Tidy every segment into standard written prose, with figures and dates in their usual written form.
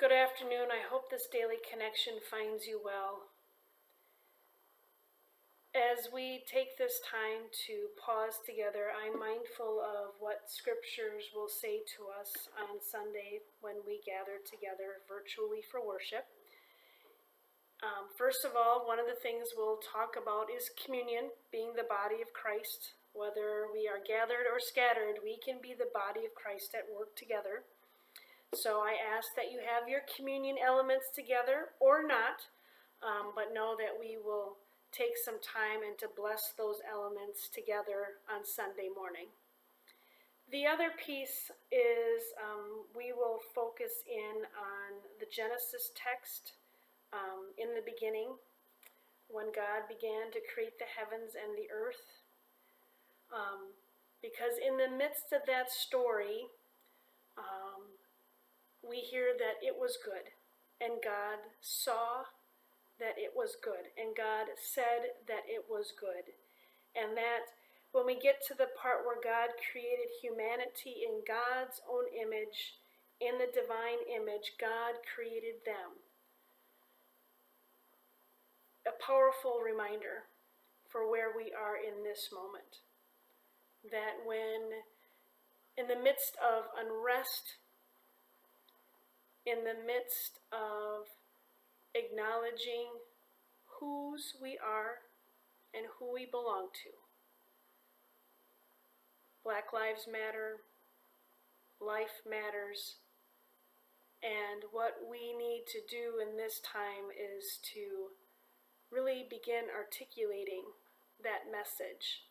Good afternoon. I hope this daily connection finds you well. As we take this time to pause together, I'm mindful of what scriptures will say to us on Sunday when we gather together virtually for worship. First of all, one of the things we'll talk about is communion, being the body of Christ. Whether we are gathered or scattered, we can be the body of Christ at work together. So I ask that you have your communion elements together or not, but know that we will take some time and to bless those elements together on Sunday morning. The other piece is we will focus in on the Genesis text in the beginning, when God began to create the heavens and the earth. Because in the midst of that story, we hear that it was good, and God saw that it was good, and God said that it was good. And that when we get to the part where God created humanity in God's own image, in the divine image, God created them. A powerful reminder for where we are in this moment. That when in the midst of unrest, in the midst of acknowledging whose we are and who we belong to. Black Lives Matter, life matters, and what we need to do in this time is to really begin articulating that message,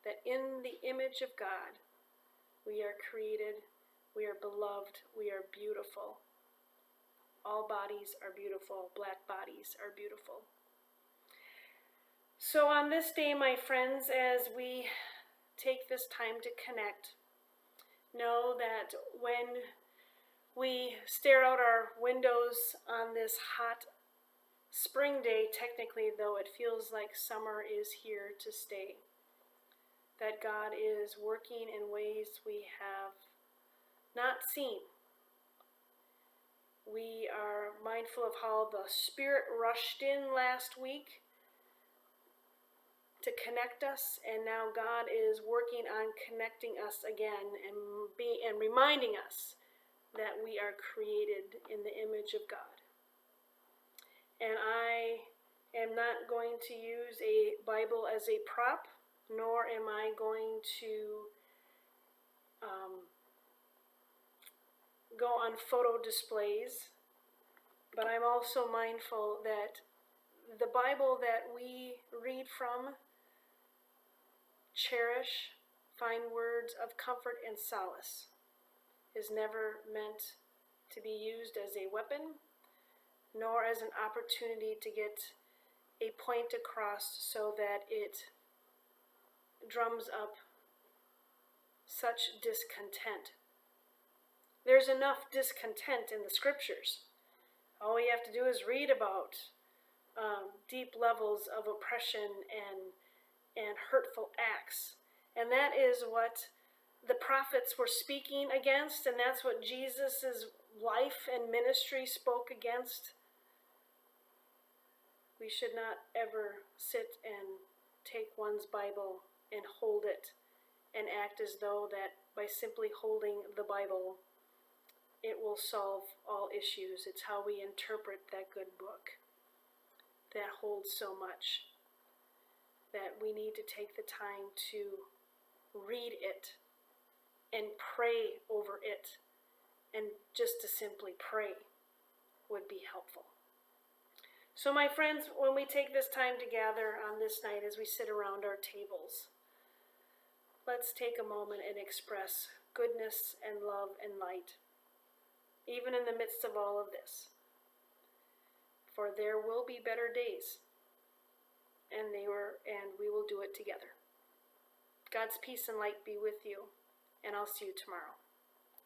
that in the image of God, we are created, we are beloved, we are beautiful. All bodies are beautiful. Black bodies are beautiful. So on this day, my friends, as we take this time to connect, know that when we stare out our windows on this hot spring day, technically though it feels like summer is here to stay, that God is working in ways we have not seen. We are mindful of how the Spirit rushed in last week to connect us, and now God is working on connecting us again and reminding us that we are created in the image of God. And I am not going to use a Bible as a prop, nor am I going to go on photo displays, but I'm also mindful that the Bible that we read from, cherish, find words of comfort and solace, is never meant to be used as a weapon, nor as an opportunity to get a point across so that it drums up such discontent. There's enough discontent in the scriptures. All we have to do is read about deep levels of oppression and hurtful acts. And that is what the prophets were speaking against, and that's what Jesus' life and ministry spoke against. We should not ever sit and take one's Bible and hold it and act as though that by simply holding the Bible, it will solve all issues. It's how we interpret that good book that holds so much, that we need to take the time to read it and pray over it, and just to simply pray would be helpful. So my friends, when we take this time to gather on this night as we sit around our tables, let's take a moment and express goodness and love and light, even in the midst of all of this. For there will be better days, and we will do it together. God's peace and light be with you, and I'll see you tomorrow.